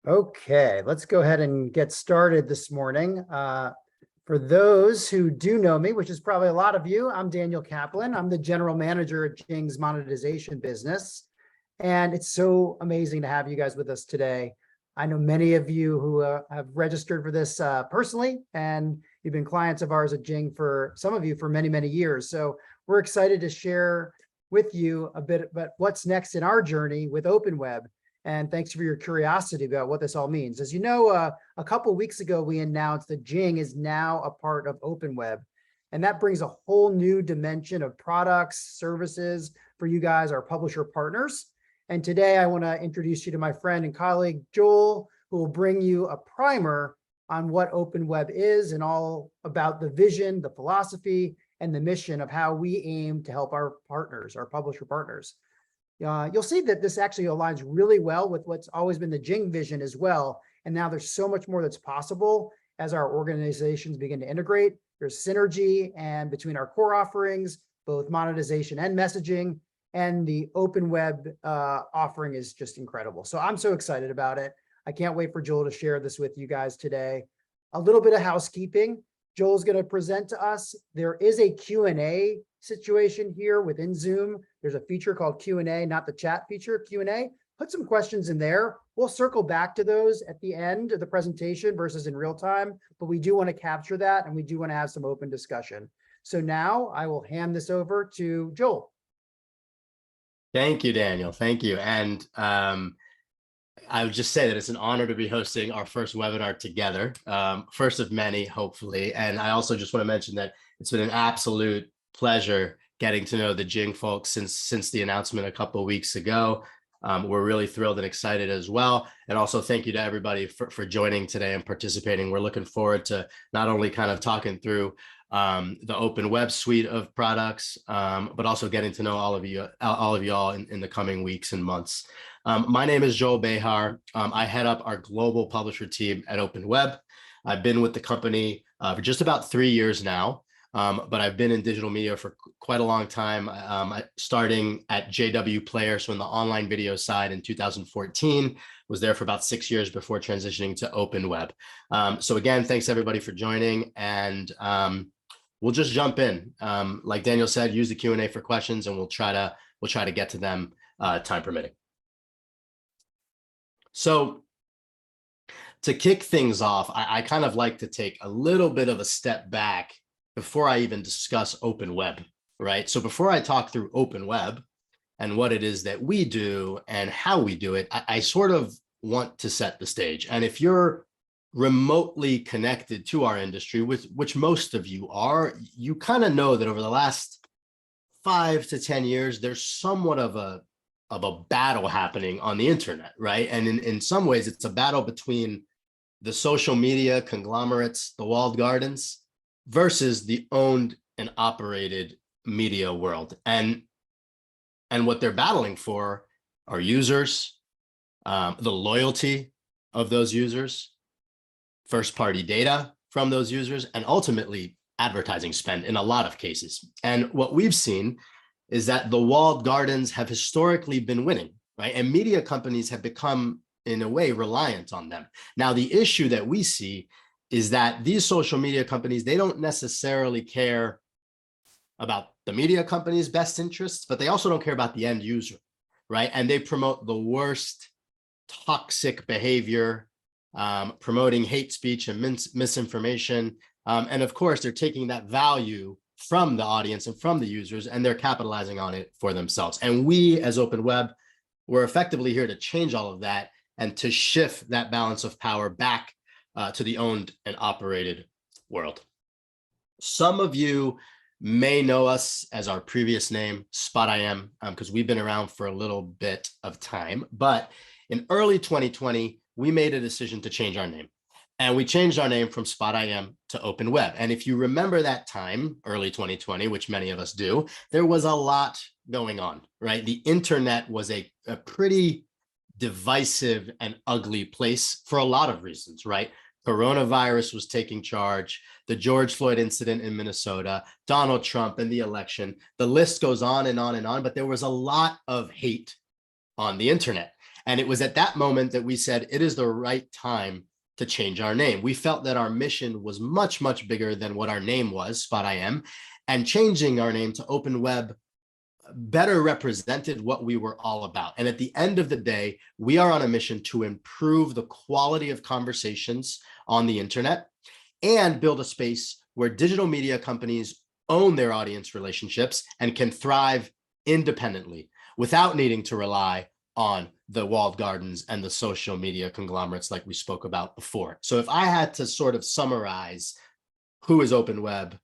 Okay, let's go ahead and get started this morning. For those who do know me, which is probably a lot of you, I'm Daniel Kaplan. I'm the general manager at Jeeng's monetization business. And it's so amazing to have you guys with us today. I know many of you who have registered for this personally, and you've been clients of ours at Jeeng for some of you for many, many years. So we're excited to share with you a bit about what's next in our journey with OpenWeb. And thanks for your curiosity about what this all means. As you know, a couple of weeks ago, we announced that Jeeng is now a part of OpenWeb. And that brings a whole new dimension of products, services for you guys, our publisher partners. And today I want to introduce you to my friend and colleague, Joel, who will bring you a primer on what OpenWeb is and all about the vision, the philosophy, and the mission of how we aim to help our partners, our publisher partners. You'll see that this actually aligns really well with what's always been the Jeeng vision as well. And now there's so much more that's possible as our organizations begin to integrate. There's synergy and between our core offerings, both monetization and messaging, and the OpenWeb offering is just incredible. So I'm so excited about it. I can't wait for Joel to share this with you guys today. A little bit of housekeeping. Joel's going to present to us. There is a Q&A situation here within Zoom. There's a feature called Q&A, not the chat feature, Q&A. Put some questions in there. We'll circle back to those at the end of the presentation versus in real time, but we do want to capture that and we do want to have some open discussion. So now I will hand this over to Joel. Thank you, Daniel. Thank you. And I would just say that it's an honor to be hosting our first webinar together, first of many, hopefully. And I also just want to mention that it's been an absolute pleasure getting to know the Jeeng folks since the announcement a couple of weeks ago. We're really thrilled and excited as well. And also thank you to everybody for joining today and participating. We're looking forward to not only kind of talking through the OpenWeb suite of products, but also getting to know all of y'all in the coming weeks and months. My name is Joel Behar. I head up our global publisher team at OpenWeb. I've been with the company for just about 3 years now, but I've been in digital media for quite a long time, starting at JW Player, so in the online video side in 2014, was there for about 6 years before transitioning to OpenWeb. So again, thanks everybody for joining, and we'll just jump in. Like Daniel said, use the Q&A for questions, and we'll try to get to them time permitting. So to kick things off, I kind of like to take a little bit of a step back before I even discuss OpenWeb, right? So before I talk through OpenWeb and what it is that we do and how we do it, I sort of want to set the stage. And if you're remotely connected to our industry, which most of you are, you kind of know that over the last 5 to 10 years, there's somewhat of a battle happening on the internet, right? And in some ways, it's a battle between the social media conglomerates, the walled gardens, versus the owned and operated media world. And what they're battling for are users, the loyalty of those users, first-party data from those users, and ultimately advertising spend in a lot of cases. And what we've seen is that the walled gardens have historically been winning, right? And media companies have become, in a way, reliant on them. Now, the issue that we see is that these social media companies, they don't necessarily care about the media company's best interests, but they also don't care about the end user, right? And they promote the worst toxic behavior, promoting hate speech and misinformation. And of course, they're taking that value from the audience and from the users, and they're capitalizing on it for themselves. And we, as OpenWeb, we're effectively here to change all of that and to shift that balance of power back to the owned and operated world. Some of you may know us as our previous name, SpotIM, because we've been around for a little bit of time. But in early 2020, we made a decision to change our name. And we changed our name from SpotIM to OpenWeb. And if you remember that time, early 2020, which many of us do, there was a lot going on, right? The internet was a pretty divisive and ugly place for a lot of reasons, right? Coronavirus was taking charge, the George Floyd incident in Minnesota, Donald Trump and the election, the list goes on and on and on, but there was a lot of hate on the internet. And it was at that moment that we said, it is the right time to change our name. We felt that our mission was much, much bigger than what our name was, Spot IM, and changing our name to OpenWeb better represented what we were all about. And at the end of the day, we are on a mission to improve the quality of conversations on the internet and build a space where digital media companies own their audience relationships and can thrive independently without needing to rely on the walled gardens and the social media conglomerates like we spoke about before. So if I had to sort of summarize who is OpenWeb,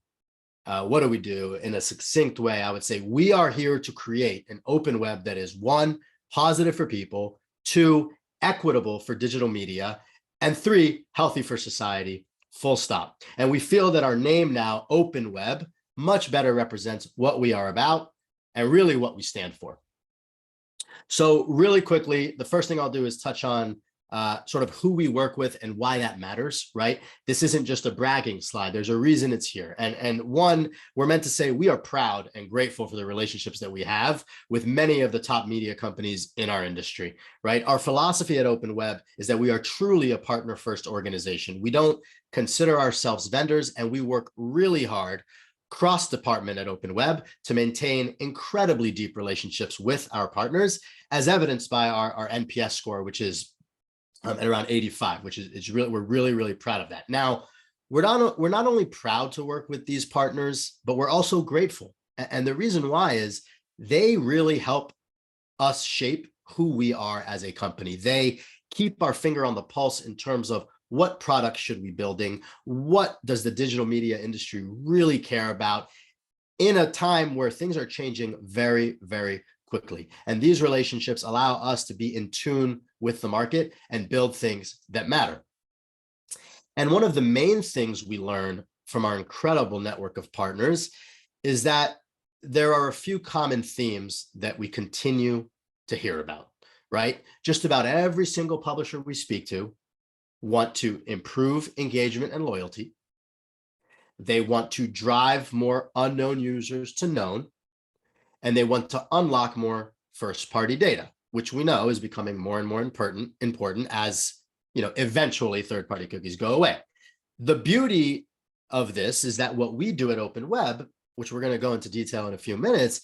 what do we do in a succinct way, I would say we are here to create an open web that is, one, positive for people, two, equitable for digital media, and three, healthy for society, full stop. And we feel that our name now, OpenWeb, much better represents what we are about and really what we stand for. So really quickly, the first thing I'll do is touch on sort of who we work with and why that matters, right? This isn't just a bragging slide. There's a reason it's here. And one, we're meant to say we are proud and grateful for the relationships that we have with many of the top media companies in our industry, right? Our philosophy at OpenWeb is that we are truly a partner-first organization. We don't consider ourselves vendors, and we work really hard cross-department at OpenWeb to maintain incredibly deep relationships with our partners, as evidenced by our NPS score, which is at around 85, which is really, we're really proud of that. Now, we're not only proud to work with these partners, but we're also grateful. And the reason why is they really help us shape who we are as a company. They keep our finger on the pulse in terms of what products should we be building? What does the digital media industry really care about in a time where things are changing very quickly? And these relationships allow us to be in tune with the market and build things that matter. And one of the main things we learn from our incredible network of partners is that there are a few common themes that we continue to hear about, right? Just about every single publisher we speak to want to improve engagement and loyalty. They want to drive more unknown users to known, and they want to unlock more first-party data, which we know is becoming more and more important as, you know, eventually third-party cookies go away. The beauty of this is that what we do at OpenWeb, which we're going to go into detail in a few minutes,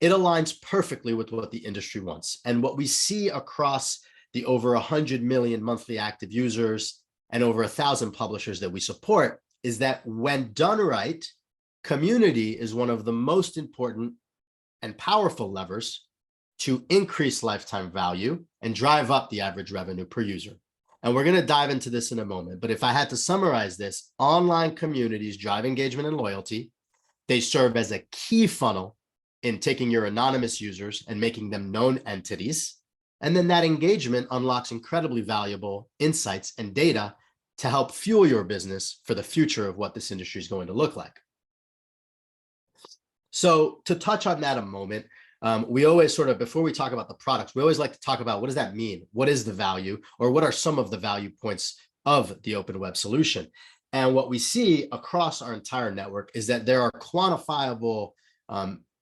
it aligns perfectly with what the industry wants. And what we see across the over 100 million monthly active users and over 1,000 publishers that we support is that when done right, community is one of the most important and powerful levers to increase lifetime value and drive up the average revenue per user. And we're going to dive into this in a moment. But if I had to summarize this, online communities drive engagement and loyalty. They serve as a key funnel in taking your anonymous users and making them known entities. And then that engagement unlocks incredibly valuable insights and data to help fuel your business for the future of what this industry is going to look like. So to touch on that a moment, we always sort of, before we talk about the products, we always like to talk about what does that mean? What is the value, or what are some of the value points of the OpenWeb solution? And what we see across our entire network is that there are quantifiable,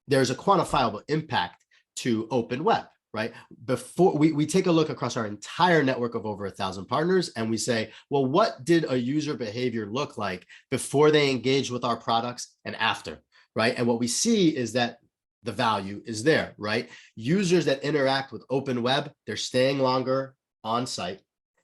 there's a quantifiable impact to OpenWeb, right? Before we take a look across our entire network of over 1,000 partners, and we say, well, what did a user behavior look like before they engaged with our products and after, right? And what we see is that the value is there, right? Users that interact with OpenWeb, they're staying longer on site,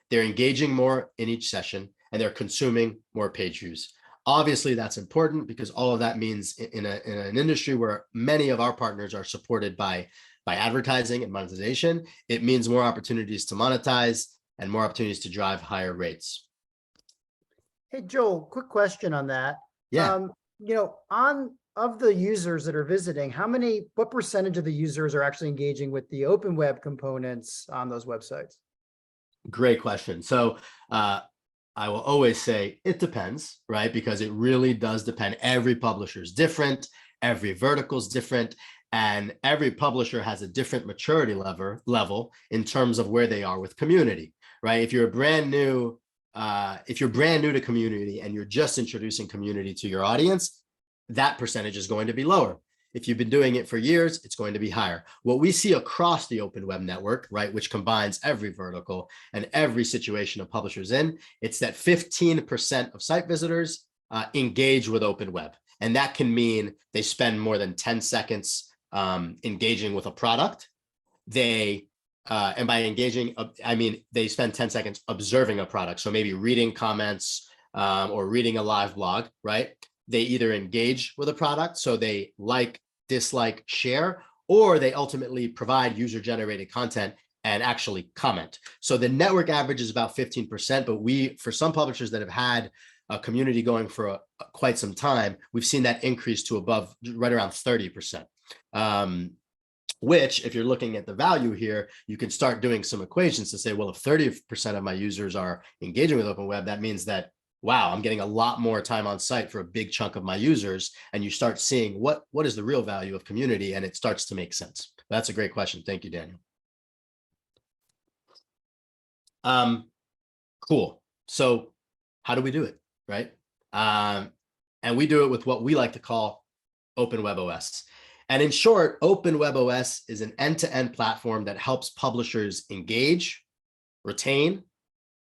they're engaging more in each session, and they're consuming more page views. Obviously, that's important because all of that means in an industry where many of our partners are supported by advertising and monetization, it means more opportunities to monetize and more opportunities to drive higher rates. Hey, Joel, quick question on that. Yeah. You know, of the users that are visiting, what percentage of the users are actually engaging with the OpenWeb components on those websites? Great question. So I will always say it depends, right? Because it really does depend. Every publisher is different, every vertical is different, and every publisher has a different maturity level in terms of where they are with community, right? If you're brand new to community and you're just introducing community to your audience, that percentage is going to be lower. If you've been doing it for years, it's going to be higher. What we see across the open web network, right, which combines every vertical and every situation a publisher's in, it's that 15% of site visitors engage with open web. And that can mean they spend more than 10 seconds engaging with a product. And by engaging, I mean, they spend 10 seconds observing a product. So maybe reading comments or reading a live blog, right? They either engage with a product, so they like, dislike, share, or they ultimately provide user-generated content and actually comment. So the network average is about 15%, but for some publishers that have had a community going for quite some time, we've seen that increase to above right around 30%. Which, if you're looking at the value here, you can start doing some equations to say, well, if 30% of my users are engaging with open web, that means that, wow, I'm getting a lot more time on site for a big chunk of my users. And you start seeing what is the real value of community, and it starts to make sense. That's a great question. Thank you, Daniel. Cool. So how do we do it, right? And we do it with what we like to call OpenWeb OS. And in short, OpenWeb OS is an end-to-end platform that helps publishers engage, retain,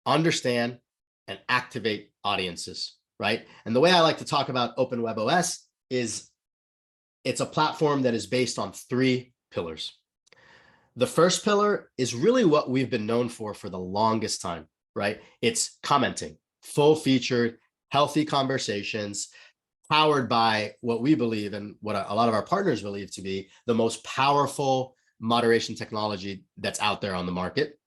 understand, and activate audiences, right? And the way I like to talk about OpenWeb OS is it's a platform that is based on 3 pillars. The first pillar is really what we've been known for the longest time, right? It's commenting, full-featured, healthy conversations, powered by what we believe and what a lot of our partners believe to be the most powerful moderation technology that's out there on the market.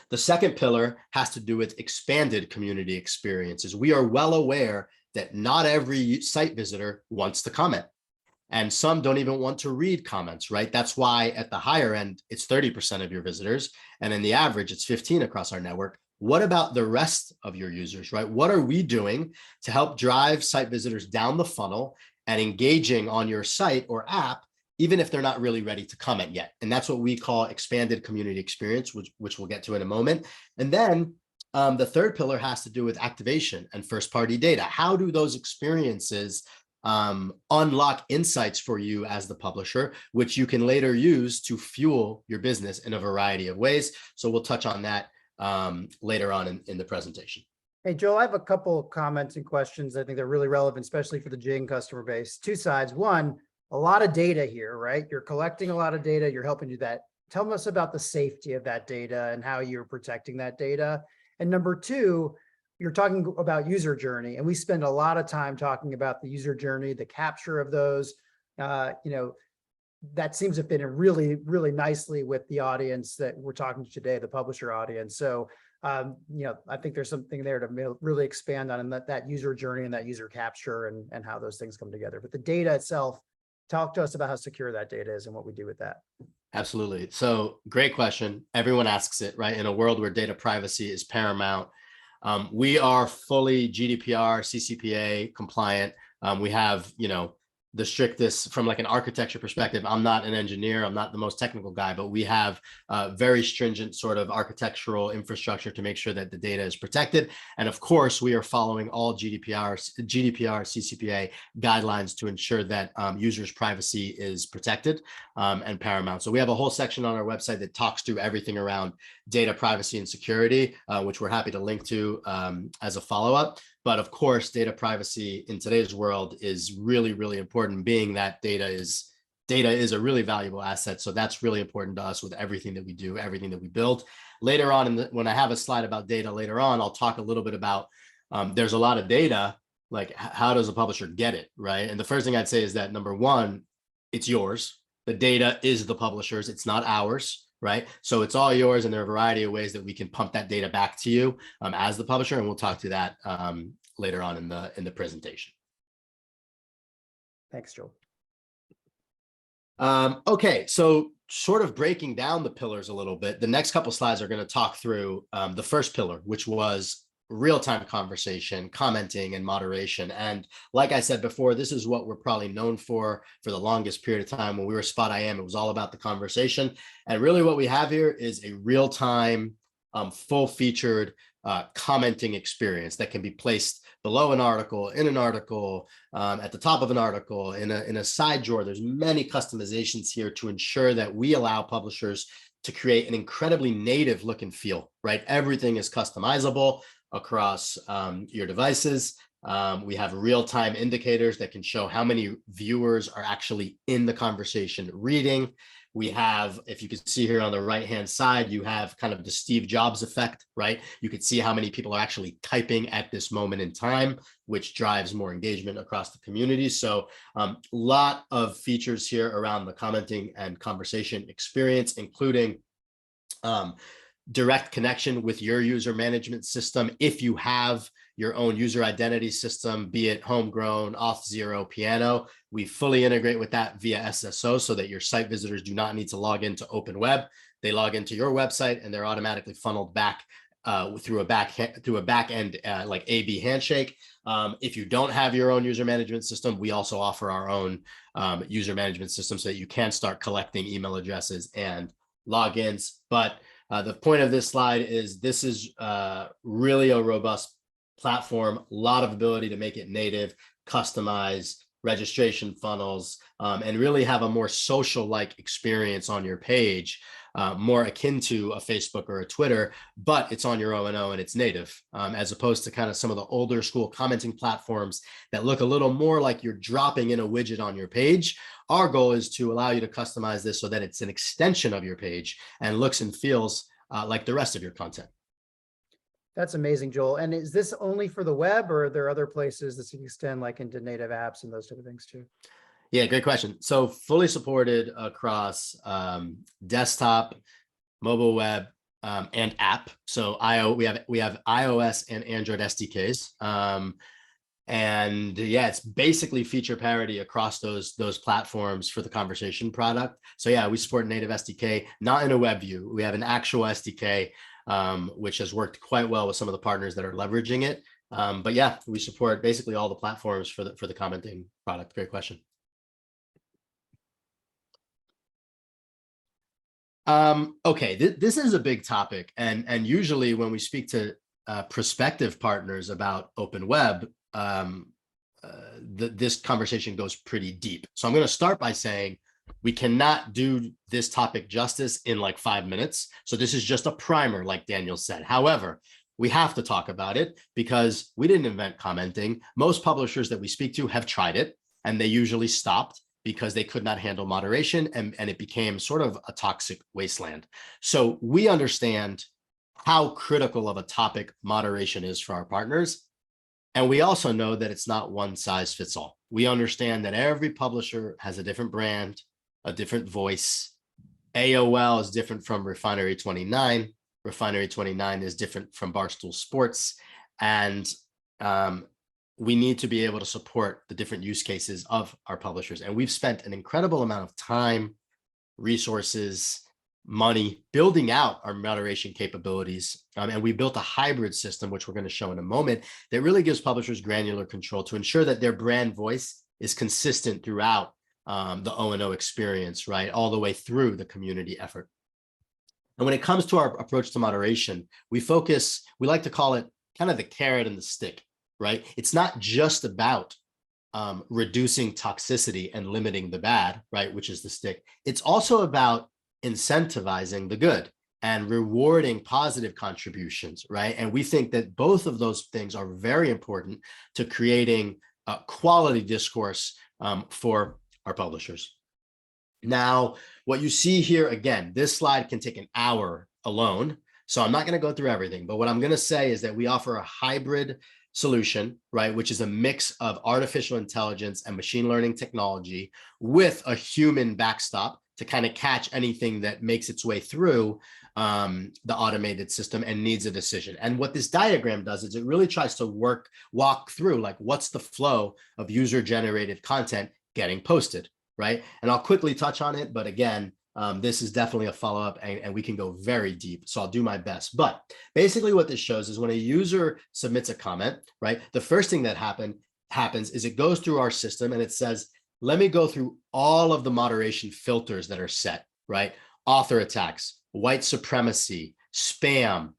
The second pillar has to do with expanded community experiences. We are well aware that not every site visitor wants to comment, and some don't even want to read comments, right? That's why at the higher end, it's 30% of your visitors, and in the average, it's 15 across our network. What about the rest of your users, right? What are we doing to help drive site visitors down the funnel and engaging on your site or app, even if they're not really ready to comment yet? And that's what we call expanded community experience, which we'll get to in a moment. And then the third pillar has to do with activation and first-party data. How do those experiences unlock insights for you as the publisher, which you can later use to fuel your business in a variety of ways? So we'll touch on that later on in the presentation. Hey, Joel, I have a couple of comments and questions. I think they're really relevant, especially for the Jeeng customer base. 2 sides. One, a lot of data here, right? You're collecting a lot of data. You're helping do that. Tell us about the safety of that data and how you're protecting that data. And number 2, you're talking about user journey. And we spend a lot of time talking about the user journey, the capture of those, that seems to fit in really, really nicely with the audience that we're talking to today, the publisher audience. So, I think there's something there to really expand on, and that user journey and that user capture and how those things come together. But the data itself, talk to us about how secure that data is and what we do with that. Absolutely. So great question. Everyone asks it, right? In a world where data privacy is paramount, we are fully GDPR, CCPA compliant. We have, the strictest from like an architecture perspective. I'm not an engineer. I'm not the most technical guy, but we have very stringent sort of architectural infrastructure to make sure that the data is protected. And of course, we are following all GDPR, CCPA guidelines to ensure that users' privacy is protected and paramount. So we have a whole section on our website that talks through everything around data privacy and security, which we're happy to link to as a follow-up. But of course, data privacy in today's world is really, really important, being that data is a really valuable asset. So that's really important to us with everything that we do, everything that we build. Later on, when I have a slide about data later on, I'll talk a little bit about, there's a lot of data, like how does a publisher get it, right? And the first thing I'd say is that number 1, it's yours. The data is the publisher's, it's not ours. Right. So it's all yours, and there are a variety of ways that we can pump that data back to you as the publisher. And we'll talk to that later on in the presentation. Thanks, Joel. Okay, so sort of breaking down the pillars a little bit, the next couple slides are going to talk through the first pillar, which was real-time conversation, commenting, and moderation. And like I said before, this is what we're probably known for the longest period of time. When we were Spot IM, it was all about the conversation. And really what we have here is a real-time full-featured commenting experience that can be placed below an article, in an article, at the top of an article, in a side drawer. There's many customizations here to ensure that we allow publishers to create an incredibly native look and feel, right? Everything is customizable across your devices. We have real-time indicators that can show how many viewers are actually in the conversation reading. We have, if you can see here on the right-hand side, you have kind of the Steve Jobs effect, right? You can see how many people are actually typing at this moment in time, which drives more engagement across the community. So a lot of features here around the commenting and conversation experience, including direct connection with your user management system. If you have your own user identity system, be it homegrown, Auth0, Piano, we fully integrate with that via SSO so that your site visitors do not need to log into OpenWeb. They log into your website and they're automatically funneled back through a back end like AB handshake. If you don't have your own user management system, we also offer our own user management system so that you can start collecting email addresses and logins. But the point of this slide is this is really a robust platform, a lot of ability to make it native, customize registration funnels, and really have a more social-like experience on your page, more akin to a Facebook or a Twitter, but it's on your O&O and it's native, as opposed to kind of some of the older school commenting platforms that look a little more like you're dropping in a widget on your page. Our goal is to allow you to customize this so that it's an extension of your page and looks and feels like the rest of your content. That's amazing, Joel. And is this only for the web, or are there other places that you extend like into native apps and those type of things too? Yeah, great question. So fully supported across desktop, mobile web, and app. So we have iOS and Android SDKs. And yeah, it's basically feature parity across those platforms for the conversation product. So yeah, we support native SDK, not in a web view. We have an actual SDK, which has worked quite well with some of the partners that are leveraging it. But yeah, we support basically all the platforms for the commenting product. Great question. Okay, this is a big topic, and usually when we speak to prospective partners about OpenWeb, this conversation goes pretty deep. So I'm going to start by saying we cannot do this topic justice in like 5 minutes. So this is just a primer, like Daniel said. However, we have to talk about it because we didn't invent commenting. Most publishers that we speak to have tried it, and they usually stopped because they could not handle moderation, and it became sort of a toxic wasteland. So we understand how critical of a topic moderation is for our partners. And we also know that it's not one size fits all. We understand that every publisher has a different brand, a different voice. AOL is different from Refinery 29. Refinery 29 is different from Barstool Sports. And we need to be able to support the different use cases of our publishers. And we've spent an incredible amount of time, resources, money building out our moderation capabilities. And we built a hybrid system, which we're going to show in a moment, that really gives publishers granular control to ensure that their brand voice is consistent throughout the O&O experience, right? All the way through the community effort. And when it comes to our approach to moderation, we like to call it kind of the carrot and the stick, right? It's not just about reducing toxicity and limiting the bad, right? Which is the stick. It's also about incentivizing the good and rewarding positive contributions, right? And we think that both of those things are very important to creating a quality discourse for our publishers. Now, what you see here, again, this slide can take an hour alone, so I'm not going to go through everything, but what I'm going to say is that we offer a hybrid solution, right, which is a mix of artificial intelligence and machine learning technology with a human backstop to kind of catch anything that makes its way through the automated system and needs a decision. And what this diagram does is it really tries to walk through like what's the flow of user-generated content getting posted, right? And I'll quickly touch on it, but again, this is definitely a follow-up and we can go very deep, so I'll do my best. But basically what this shows is when a user submits a comment, right, the first thing that happens is it goes through our system and it says, let me go through all of the moderation filters that are set, right? Author attacks, white supremacy, spam,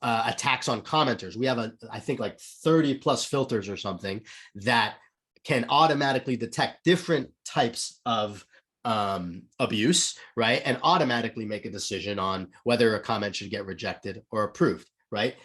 attacks on commenters. We have I think like 30 plus filters or something that can automatically detect different types of abuse, right? And automatically make a decision on whether a comment should get rejected or approved, right?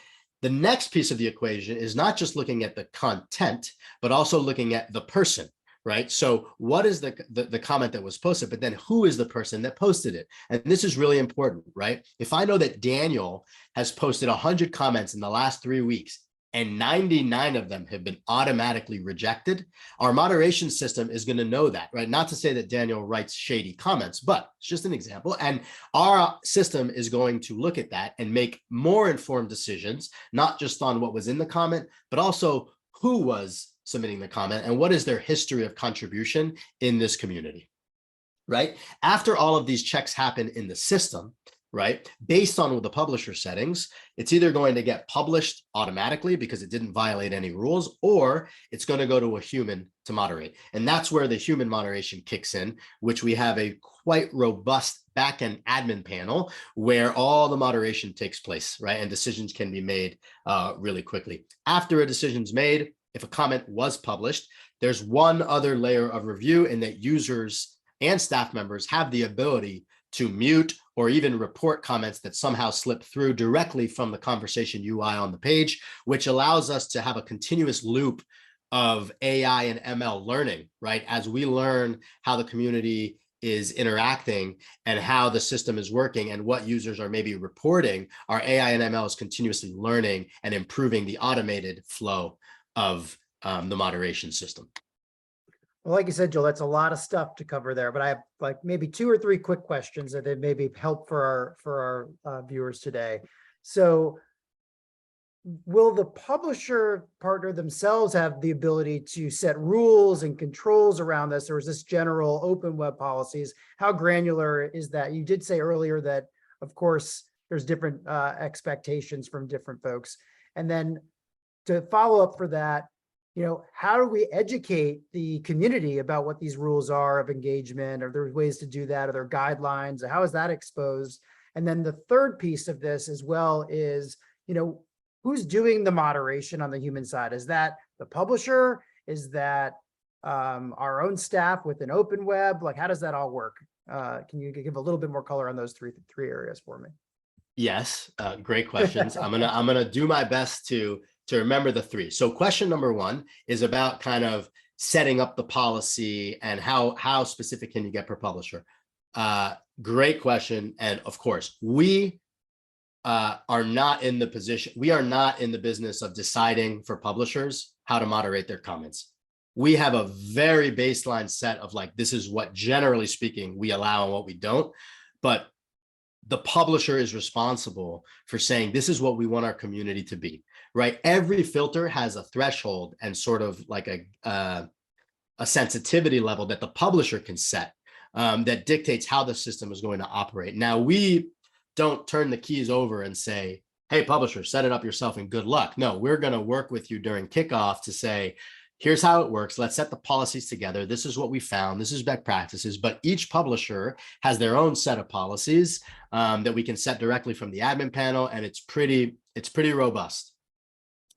The next piece of the equation is not just looking at the content, but also looking at the person, right? So what is the comment that was posted, but then who is the person that posted it? And this is really important, right? If I know that Daniel has posted 100 comments in the last 3 weeks and 99 of them have been automatically rejected, our moderation system is going to know that, right? Not to say that Daniel writes shady comments, but it's just an example. And our system is going to look at that and make more informed decisions, not just on what was in the comment, but also who was submitting the comment and what is their history of contribution in this community, right? After all of these checks happen in the system, right, based on the publisher settings, it's either going to get published automatically because it didn't violate any rules, or it's going to go to a human to moderate. And that's where the human moderation kicks in, which we have a quite robust backend admin panel where all the moderation takes place, right? And decisions can be made really quickly. After a decision's made, if a comment was published, there's one other layer of review, in that users and staff members have the ability to mute or even report comments that somehow slip through directly from the conversation UI on the page, which allows us to have a continuous loop of AI and ML learning, right? As we learn how the community is interacting and how the system is working and what users are maybe reporting, our AI and ML is continuously learning and improving the automated flow of the moderation system. Well, like you said, Joel, that's a lot of stuff to cover there, but I have like maybe 2 or 3 quick questions that would maybe help for our viewers today. So will the publisher partner themselves have the ability to set rules and controls around this, or is this general open web policies? How granular is that? You did say earlier that, of course, there's different expectations from different folks. And then to follow up for that, you know, how do we educate the community about what these rules are of engagement? Are there ways to do that? Are there guidelines? How is that exposed? And then the third piece of this as well is, you know, who's doing the moderation on the human side? Is that the publisher? Is that our own staff within OpenWeb? Like, how does that all work? Can you give a little bit more color on those three areas for me? Yes, great questions. I'm gonna do my best to remember the 3. So question number 1 is about kind of setting up the policy and how specific can you get per publisher? Great question. And of course, we are not in the position, we are not in the business of deciding for publishers how to moderate their comments. We have a very baseline set of like, this is what generally speaking we allow and what we don't, but the publisher is responsible for saying, this is what we want our community to be, right? Every filter has a threshold and sort of like a sensitivity level that the publisher can set that dictates how the system is going to operate. Now, we don't turn the keys over and say, hey, publisher, set it up yourself and good luck. No, we're going to work with you during kickoff to say, here's how it works. Let's set the policies together. This is what we found. This is best practices. But each publisher has their own set of policies that we can set directly from the admin panel, and it's pretty robust.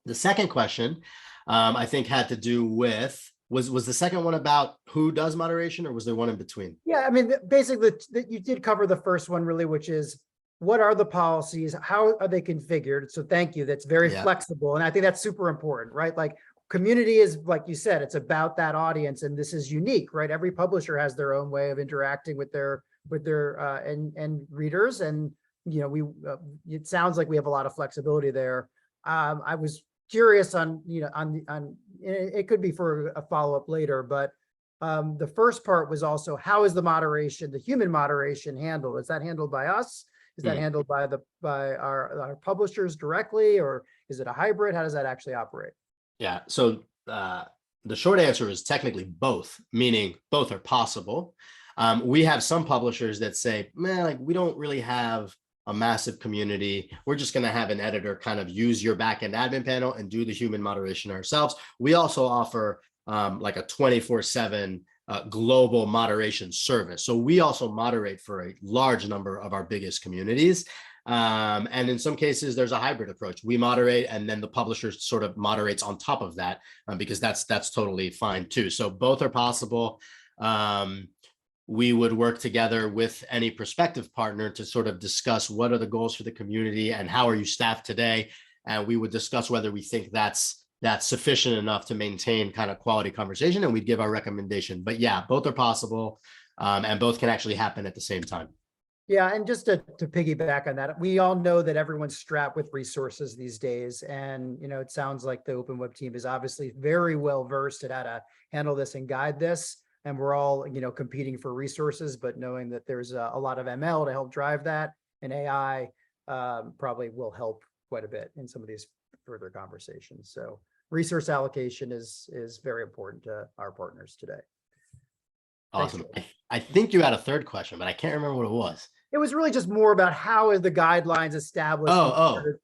The second question, I think, had to do with, was the second one about who does moderation, or was there one in between? Yeah, I mean, basically, you did cover the first one really, which is, what are the policies? How are they configured? So thank you. That's very flexible. And I think that's super important, right? Like, community is, like you said, it's about that audience, and this is unique, right? Every publisher has their own way of interacting with their end readers, and you know, it sounds like we have a lot of flexibility there. I was curious on, you know, on it could be for a follow-up later, but the first part was also, how is the moderation, the human moderation, handled? Is that handled by us? Is that handled by our publishers directly, or is it a hybrid? How does that actually operate? Yeah, so the short answer is technically both, meaning both are possible. We have some publishers that say, man, like, we don't really have a massive community. We're just going to have an editor kind of use your backend admin panel and do the human moderation ourselves. We also offer like a 24/7 global moderation service. So we also moderate for a large number of our biggest communities. And in some cases, there's a hybrid approach. We moderate, and then the publisher sort of moderates on top of that, because that's totally fine too. So both are possible. We would work together with any prospective partner to sort of discuss what are the goals for the community and how are you staffed today. And we would discuss whether we think that's sufficient enough to maintain kind of quality conversation, and we'd give our recommendation. But yeah, both are possible, and both can actually happen at the same time. Yeah, and just to piggyback on that, we all know that everyone's strapped with resources these days. And, it sounds like the OpenWeb team is obviously very well versed at how to handle this and guide this. And we're all, competing for resources, but knowing that there's a lot of ML to help drive that, and AI probably will help quite a bit in some of these further conversations. So resource allocation is very important to our partners today. Awesome. I think you had a third question, but I can't remember what it was. It was really just more about how are the guidelines established?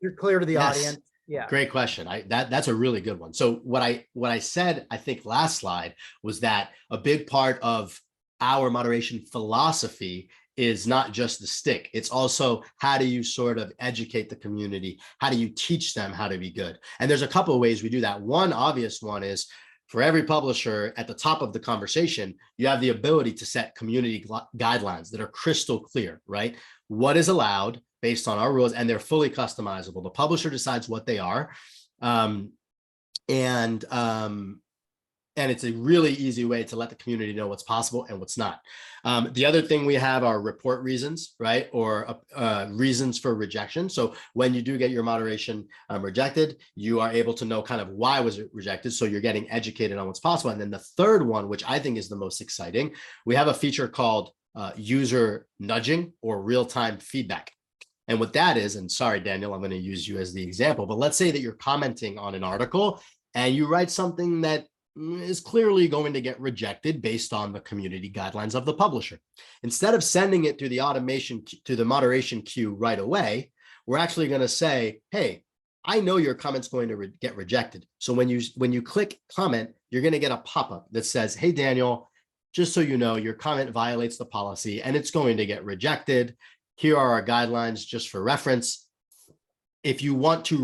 You're clear to the audience. Yeah. Great question. That's a really good one. So what I said, I think last slide, was that a big part of our moderation philosophy is not just the stick. It's also how do you sort of educate the community? How do you teach them how to be good? And there's a couple of ways we do that. One obvious one is, for every publisher at the top of the conversation, you have the ability to set community guidelines that are crystal clear, right? What is allowed based on our rules, and they're fully customizable. The publisher decides what they are. And it's a really easy way to let the community know what's possible and what's not. The other thing we have are report reasons, right? Or reasons for rejection. So when you do get your moderation rejected, you are able to know kind of why was it rejected. So you're getting educated on what's possible. And then the third one, which I think is the most exciting, we have a feature called user nudging or real-time feedback. And what that is, and sorry, Daniel, I'm going to use you as the example, but let's say that you're commenting on an article and you write something that is clearly going to get rejected based on the community guidelines of the publisher. Instead of sending it through the automation to the moderation queue right away, we're actually going to say, hey, I know your comment's going to get rejected. So when you click comment, you're going to get a pop-up that says, hey, Daniel, just so you know, your comment violates the policy and it's going to get rejected. Here are our guidelines just for reference. If you want to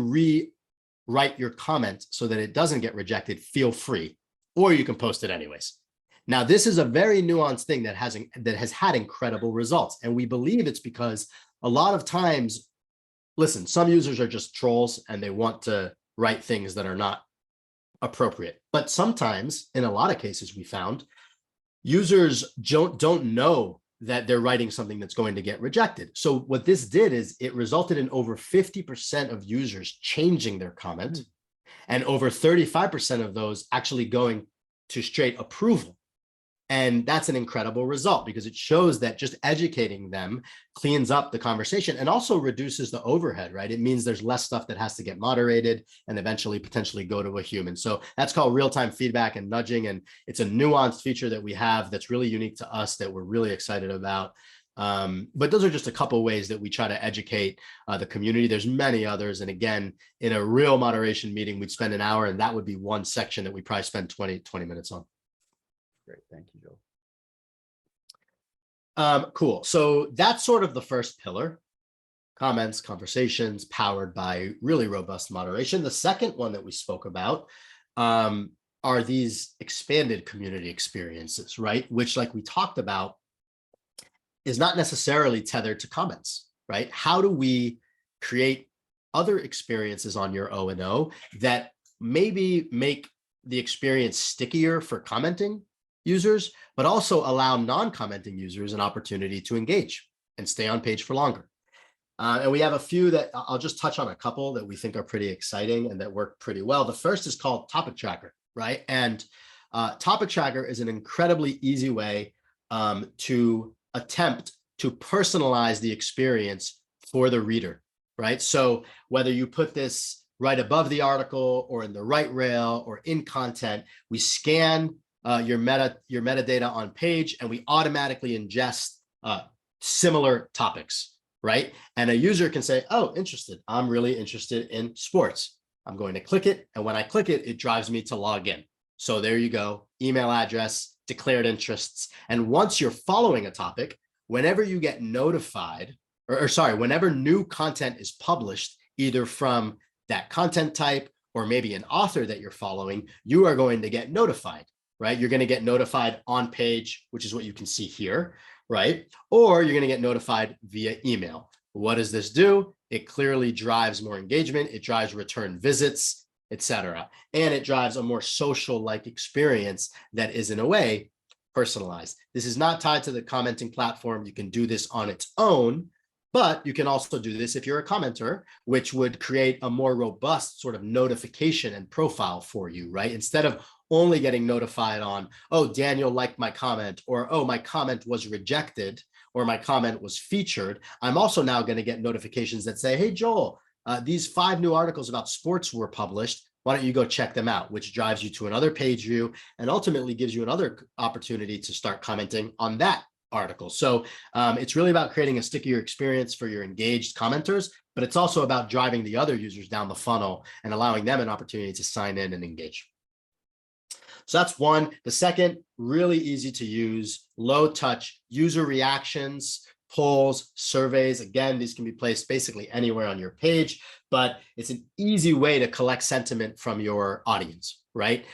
rewrite your comment so that it doesn't get rejected, feel free. Or you can post it anyways. Now, this is a very nuanced thing that has had incredible results. And we believe it's because a lot of times, listen, some users are just trolls and they want to write things that are not appropriate. But sometimes, in a lot of cases, we found users don't know that they're writing something that's going to get rejected. So what this did is it resulted in over 50% of users changing their comment, and over 35% of those actually going to straight approval. And that's an incredible result because it shows that just educating them cleans up the conversation and also reduces the overhead, right? It means there's less stuff that has to get moderated and eventually potentially go to a human. So that's called real-time feedback and nudging. And it's a nuanced feature that we have that's really unique to us that we're really excited about. But those are just a couple of ways that we try to educate the community. There's many others. And again, in a real moderation meeting, we'd spend an hour, and that would be one section that we probably spend 20 minutes on. Great. Thank you, Joe. Cool. So that's sort of the first pillar: comments, conversations powered by really robust moderation. The second one that we spoke about are these expanded community experiences, right? Which, like we talked about, is not necessarily tethered to comments, right? How do we create other experiences on your O&O that maybe make the experience stickier for commenting users, but also allow non-commenting users an opportunity to engage and stay on page for longer? And we have a few that I'll just touch on, a couple that we think are pretty exciting and that work pretty well. The first is called Topic Tracker, right? And Topic Tracker is an incredibly easy way to attempt to personalize the experience for the reader, right? So whether you put this right above the article or in the right rail or in content, we scan your metadata on page and we automatically ingest similar topics, right? And a user can say, oh, interested. I'm really interested in sports. I'm going to click it. And when I click it, it drives me to log in. So there you go, email address, declared interests. And once you're following a topic, whenever you get notified or sorry, whenever new content is published, either from that content type or maybe an author that you're following, you are going to get notified, right? You're going to get notified on page, which is what you can see here, right? Or you're going to get notified via email. What does this do? It clearly drives more engagement. It drives return visits, etc. And it drives a more social-like experience that is, in a way, personalized. This is not tied to the commenting platform. You can do this on its own, but you can also do this if you're a commenter, which would create a more robust sort of notification and profile for you, right? Instead of only getting notified on, oh, Daniel liked my comment, or, oh, my comment was rejected, or my comment was featured, I'm also now going to get notifications that say, hey, Joel, these 5 new articles about sports were published. Why don't you go check them out, which drives you to another page view and ultimately gives you another opportunity to start commenting on that article. So it's really about creating a stickier experience for your engaged commenters, but it's also about driving the other users down the funnel and allowing them an opportunity to sign in and engage. So that's one. The second, really easy to use, low touch, user reactions, polls, surveys. Again, these can be placed basically anywhere on your page, but it's an easy way to collect sentiment from your audience, right?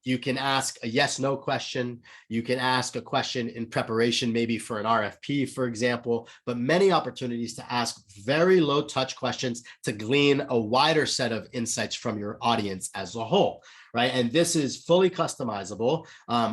You can ask a yes, no question. You can ask a question in preparation, maybe for an RFP, for example, but many opportunities to ask very low touch questions to glean a wider set of insights from your audience as a whole, right? And this is fully customizable.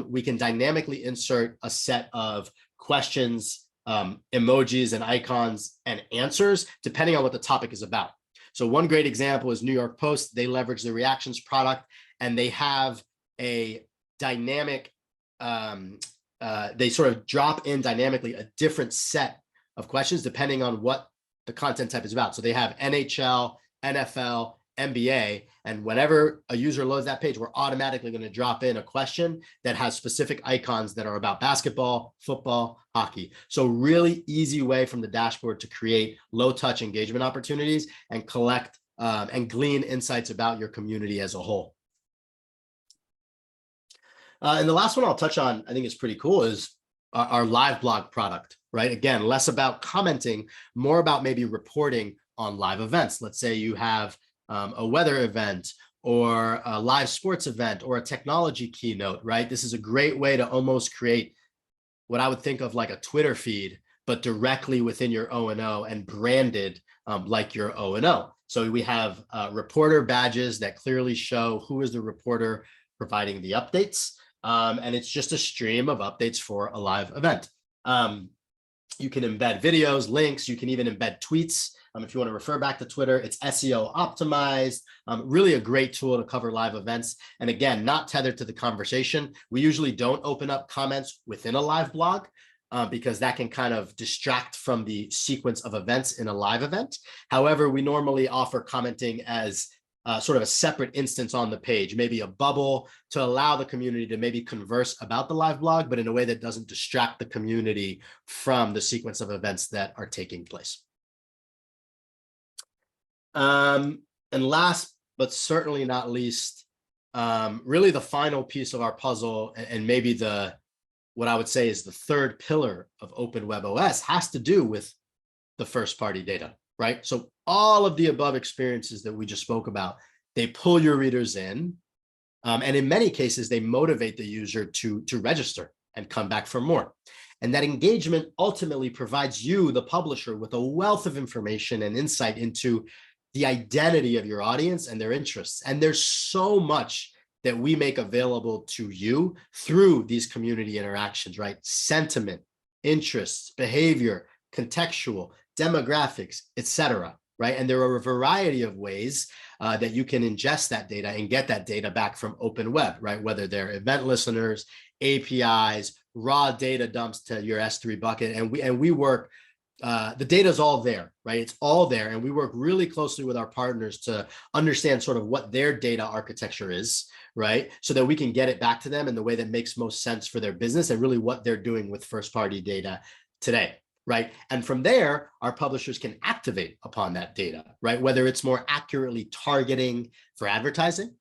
We can dynamically insert a set of questions, emojis and icons and answers, depending on what the topic is about. So one great example is New York Post. They leverage the reactions product and they have a dynamic, they sort of drop in dynamically a different set of questions depending on what the content type is about. So they have NHL, NFL, NBA, and whenever a user loads that page, we're automatically going to drop in a question that has specific icons that are about basketball, football, hockey. So really easy way from the dashboard to create low touch engagement opportunities and collect and glean insights about your community as a whole. And the last one I'll touch on, I think is pretty cool, is our live blog product, right? Again, less about commenting, more about maybe reporting on live events. Let's say you have a weather event or a live sports event or a technology keynote, right? This is a great way to almost create what I would think of like a Twitter feed, but directly within your O&O and branded like your O&O. So we have reporter badges that clearly show who is the reporter providing the updates. And it's just a stream of updates for a live event. You can embed videos, links, you can even embed tweets. If you want to refer back to Twitter, it's SEO optimized, really a great tool to cover live events. And again, not tethered to the conversation. We usually don't open up comments within a live blog because that can kind of distract from the sequence of events in a live event. However, we normally offer commenting as sort of a separate instance on the page, maybe a bubble to allow the community to maybe converse about the live blog, but in a way that doesn't distract the community from the sequence of events that are taking place. And last, but certainly not least, really the final piece of our puzzle, and maybe what I would say is the third pillar of OpenWeb OS, has to do with the first party data, right? So all of the above experiences that we just spoke about, they pull your readers in. And in many cases, they motivate the user to register and come back for more. And that engagement ultimately provides you, the publisher, with a wealth of information and insight into the identity of your audience and their interests. And there's so much that we make available to you through these community interactions, right? Sentiment, interests, behavior, contextual, demographics, etc. Right? And there are a variety of ways that you can ingest that data and get that data back from OpenWeb, right? Whether they're event listeners, APIs, raw data dumps to your S3 bucket. And we work, the data is all there, right? It's all there. And we work really closely with our partners to understand sort of what their data architecture is, right? So that we can get it back to them in the way that makes most sense for their business and really what they're doing with first party data today. Right. And from there, our publishers can activate upon that data, right? Whether it's more accurately targeting for advertising,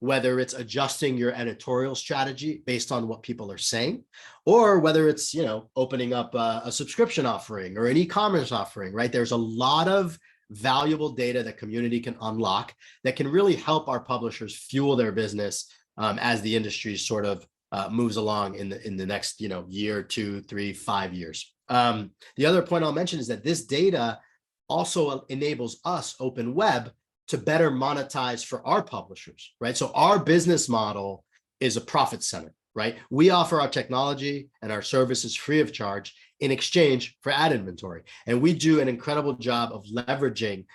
whether it's adjusting your editorial strategy based on what people are saying, or whether it's, opening up a subscription offering or an e-commerce offering, right? There's a lot of valuable data that community can unlock that can really help our publishers fuel their business as the industry sort of moves along in the next, year, 2, 3, 5 years. The other point I'll mention is that this data also enables us, OpenWeb, to better monetize for our publishers, right? So our business model is a profit center, right? We offer our technology and our services free of charge in exchange for ad inventory. And we do an incredible job of leveraging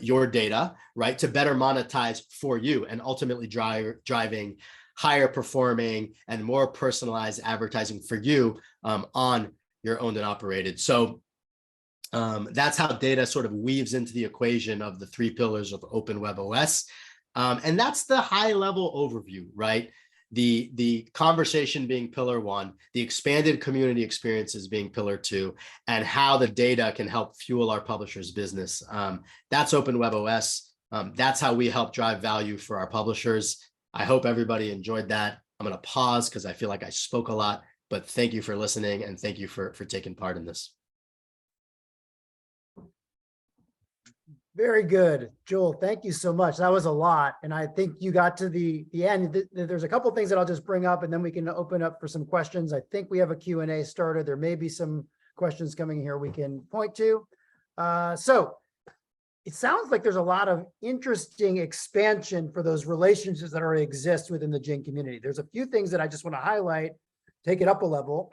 your data, right, to better monetize for you and ultimately driving higher performing and more personalized advertising for you on your owned and operated. So that's how data sort of weaves into the equation of the 3 pillars of OpenWeb OS. And that's the high level overview, right? The conversation being pillar 1, the expanded community experiences being pillar 2, and how the data can help fuel our publishers' business. That's OpenWeb OS. That's how we help drive value for our publishers. I hope everybody enjoyed that. I'm going to pause because I feel like I spoke a lot, but thank you for listening and thank you for taking part in this. Very good, Joel. Thank you so much. That was a lot. And I think you got to the end. There's a couple of things that I'll just bring up and then we can open up for some questions. I think we have a Q&A started. There may be some questions coming here we can point to. So it sounds like there's a lot of interesting expansion for those relationships that already exist within the Jeeng community. There's a few things that I just want to highlight, take it up a level.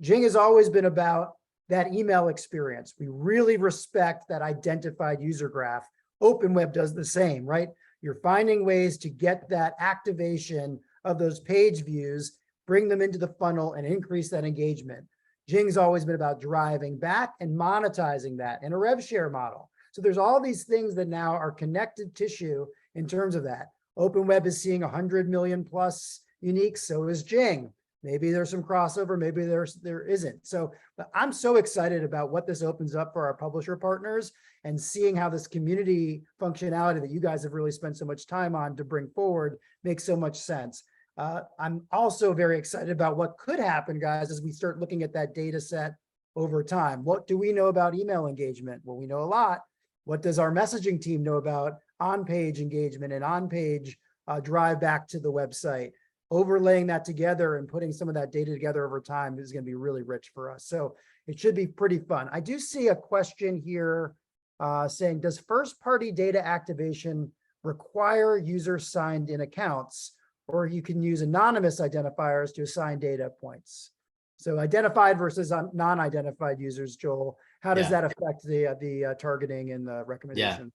Jeeng has always been about that email experience. We really respect that identified user graph. OpenWeb does the same, right? You're finding ways to get that activation of those page views, bring them into the funnel and increase that engagement. Jeeng's always been about driving back and monetizing that in a rev share model. So there's all these things that now are connected tissue in terms of that. OpenWeb is seeing 100 million plus uniques, so is Jeeng. Maybe there's some crossover, maybe there isn't. So I'm so excited about what this opens up for our publisher partners and seeing how this community functionality that you guys have really spent so much time on to bring forward makes so much sense. I'm also very excited about what could happen, guys, as we start looking at that data set over time. What do we know about email engagement? Well, we know a lot. What does our messaging team know about on-page engagement and on-page drive back to the website? Overlaying that together and putting some of that data together over time is going to be really rich for us. So it should be pretty fun. I do see a question here saying, does first-party data activation require user signed in accounts, or you can use anonymous identifiers to assign data points? So identified versus non-identified users, Joel, how does that affect the targeting and the recommendation?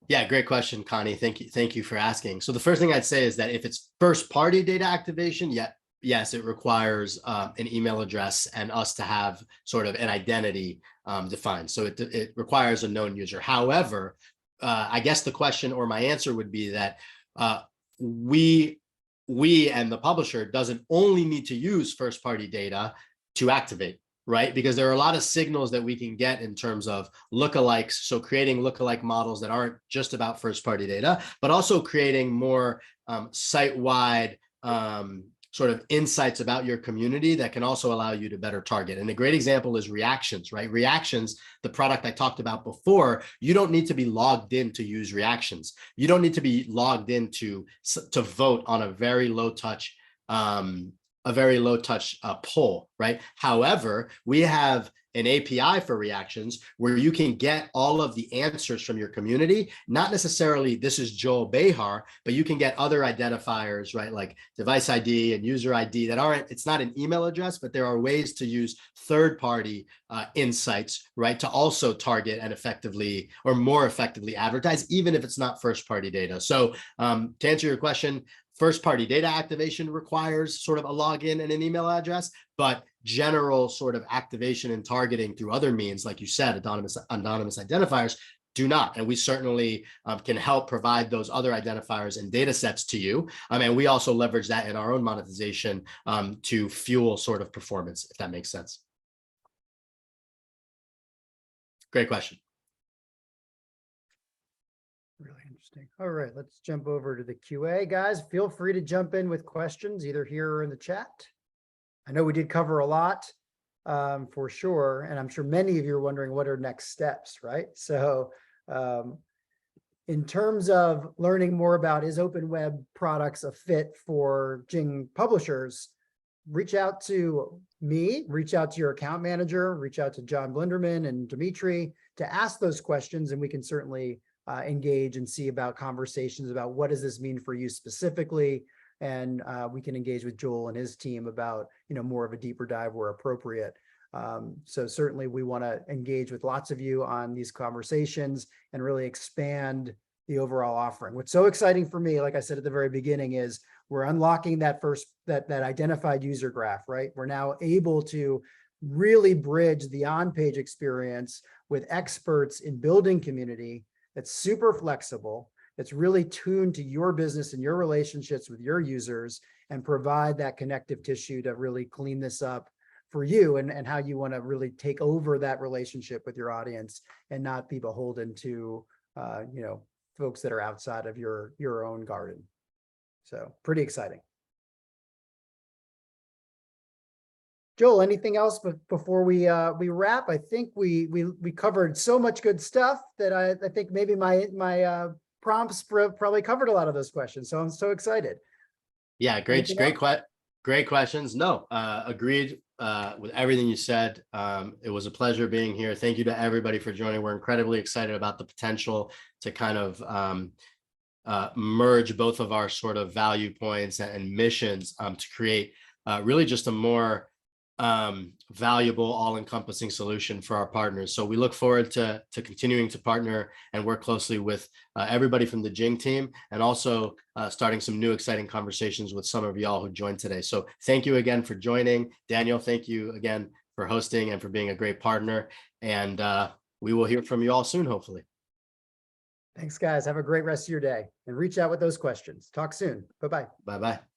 Yeah, great question, Connie. Thank you for asking. So the first thing I'd say is that if it's first-party data activation, yes, it requires an email address and us to have sort of an identity defined. So it requires a known user. However, I guess the question or my answer would be that we and the publisher doesn't only need to use first-party data to activate, right? Because there are a lot of signals that we can get in terms of lookalikes. So creating lookalike models that aren't just about first-party data, but also creating more site-wide sort of insights about your community that can also allow you to better target. And a great example is reactions, right? Reactions, the product I talked about before, you don't need to be logged in to use reactions. You don't need to be logged in to vote on a very low touch poll, right? However, we have an API for reactions where you can get all of the answers from your community, not necessarily this is Joel Behar, but you can get other identifiers, right? Like device ID and user ID that aren't, it's not an email address, but there are ways to use third-party insights, right? To also target and effectively or more effectively advertise, even if it's not first-party data. So to answer your question, first-party data activation requires sort of a login and an email address, but general sort of activation and targeting through other means, like you said, anonymous identifiers, do not. And we certainly can help provide those other identifiers and data sets to you. And we also leverage that in our own monetization to fuel sort of performance, if that makes sense. Great question. Really interesting. Interesting. All right, let's jump over to the QA. Guys, feel free to jump in with questions either here or in the chat. I know we did cover a lot for sure, and I'm sure many of you are wondering what are next steps, right? So in terms of learning more about is OpenWeb products a fit for Jeeng publishers, reach out to me, reach out to your account manager, reach out to John Blinderman and Dimitri to ask those questions, and we can certainly engage and see about conversations about what does this mean for you specifically, and we can engage with Joel and his team about more of a deeper dive where appropriate. So certainly we want to engage with lots of you on these conversations and really expand the overall offering. What's so exciting for me, like I said at the very beginning, is we're unlocking that that identified user graph, right? We're now able to really bridge the on-page experience with experts in building community that's super flexible, that's really tuned to your business and your relationships with your users, and provide that connective tissue to really clean this up for you and how you want to really take over that relationship with your audience and not be beholden to folks that are outside of your own garden. So pretty exciting. Joel, anything else before we wrap? I think we covered so much good stuff that I think maybe my prompts probably covered a lot of those questions. So I'm so excited. Yeah, great questions. No, agreed with everything you said. It was a pleasure being here. Thank you to everybody for joining. We're incredibly excited about the potential to kind of merge both of our sort of value points and missions to create really just a more valuable, all-encompassing solution for our partners. So we look forward to continuing to partner and work closely with everybody from the Jeeng team, and also starting some new exciting conversations with some of y'all who joined today. So thank you again for joining. Daniel, thank you again for hosting and for being a great partner. And we will hear from you all soon, hopefully. Thanks, guys. Have a great rest of your day and reach out with those questions. Talk soon. Bye-bye. Bye-bye.